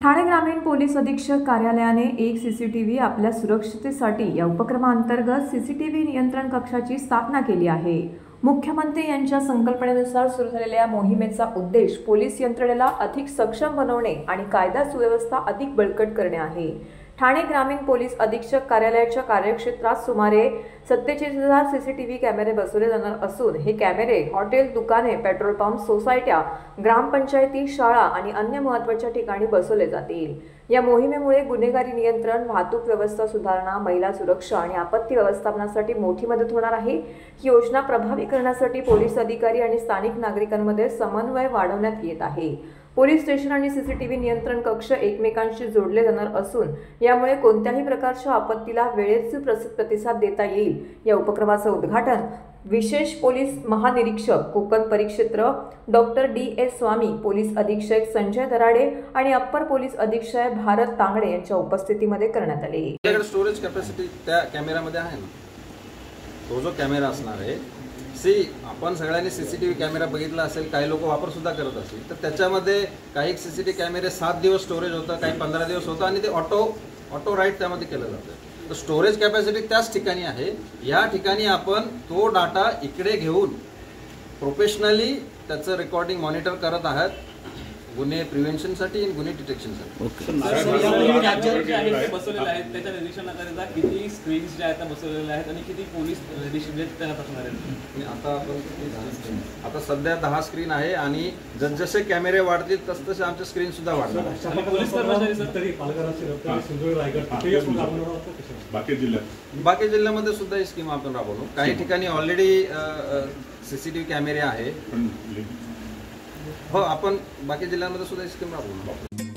ठाणे ग्रामीण पोलीस अधीक्षक कार्यालयाने एक सीसीटीव्ही आपल्या सुरक्षिततेसाठी या उपक्रमांतर्गत सीसीटीव्ही नियंत्रण कक्षाची स्थापना केली आहे। मुख्यमंत्री यांच्या संकल्पनेनुसार सुरू झालेल्या मोहिमेचा उद्देश पोलीस यंत्रणेला अधिक सक्षम बनवणे आणि कायदा सुव्यवस्था अधिक बळकट करणे आहे। ठाणे ग्रामीण पोलीस अधीक्षक कार्यालयाच्या कार्यक्षेत्रात सुमारे 47,000 सीसीटीव्ही कॅमेरे बसवले जाणार असून हे कॅमेरे हॉटेल, दुकाने, पेट्रोल पंप, सोसायट्या, ग्रामपंचायती, शाळा आणि अन्य महत्त्वाच्या ठिकाणी बसवले जातील। या मोहिमेमुळे गुन्हेगारी नियंत्रण, वाहतूक व्यवस्था सुधारणा, महिला सुरक्षा आणि आपत्ती व्यवस्थापनासाठी मोठी मदत होणार आहे। ही योजना प्रभावी करण्यासाठी पोलीस अधिकारी आणि स्थानिक नागरिकांमध्ये समन्वय वाढवण्यात येत आहे। पोलीस स्टेशन आणि सीसीटीव्ही नियंत्रण कक्ष एकमेकांशी जोडले जाणार असून यामुळे कोणत्याही प्रकारच्या आपत्तीला वेळेत प्रतिसाद देता येईल। या उपक्रमाचे उद्घाटन विशेष पोलीस महानिरीक्षक कोकण परिक्षेत्र डॉक्टर D.S. स्वामी, पोलीस अधीक्षक संजय दराडे आणि अप्पर पोलीस अधीक्षक भारत तांगडे यांच्या उपस्थितीमध्ये करण्यात आले। स्टोरेज कॅपॅसिटी त्या कॅमेरामध्ये आहे ना, तो जो कॅमेरा असणार आहे आपण सगळ्यांनी सीसीटीव्ही कॅमेरा बघितला असेल, काही लोक वापर सुद्धा करत असतील, तर त्याच्यामध्ये काही सीसीटीव्ही कॅमेरे 7 दिवस स्टोरेज होतं, काही 15 दिवस होतं आणि ते ऑटो राईट त्यामध्ये केलं जातं। तर स्टोरेज कॅपॅसिटी त्याच ठिकाणी आहे। या ठिकाणी आपण तो डाटा इकडे घेऊन प्रोफेशनली त्याचं रेकॉर्डिंग मॉनिटर करत आहात, गुन्हे प्रिव्हेन्शनसाठी आणि गुन्हे डिटेक्शनसाठी। बसवलेले आहेत त्याच्या निरीक्षणाकरिता किती स्क्रीन्स ज्या आहेत बसवलेल्या आहेत आणि किती पोलीस तैनात असणार आहेत? आता सध्या 10 स्क्रीन आहे आणि जसजसे कॅमेरे वाढतील तसतसे आमचे स्क्रीन सुद्धा वाढणार। पोलीस कर्मचारी बाकी जिल्ह्यामध्ये सुद्धा ही स्कीम आपण राबवलो। काही ठिकाणी ऑलरेडी सीसीटीव्ही कॅमेरे आहे। हो, आपण बाकी जिल्ह्यांमध्ये सुद्धा स्कीम राबवू।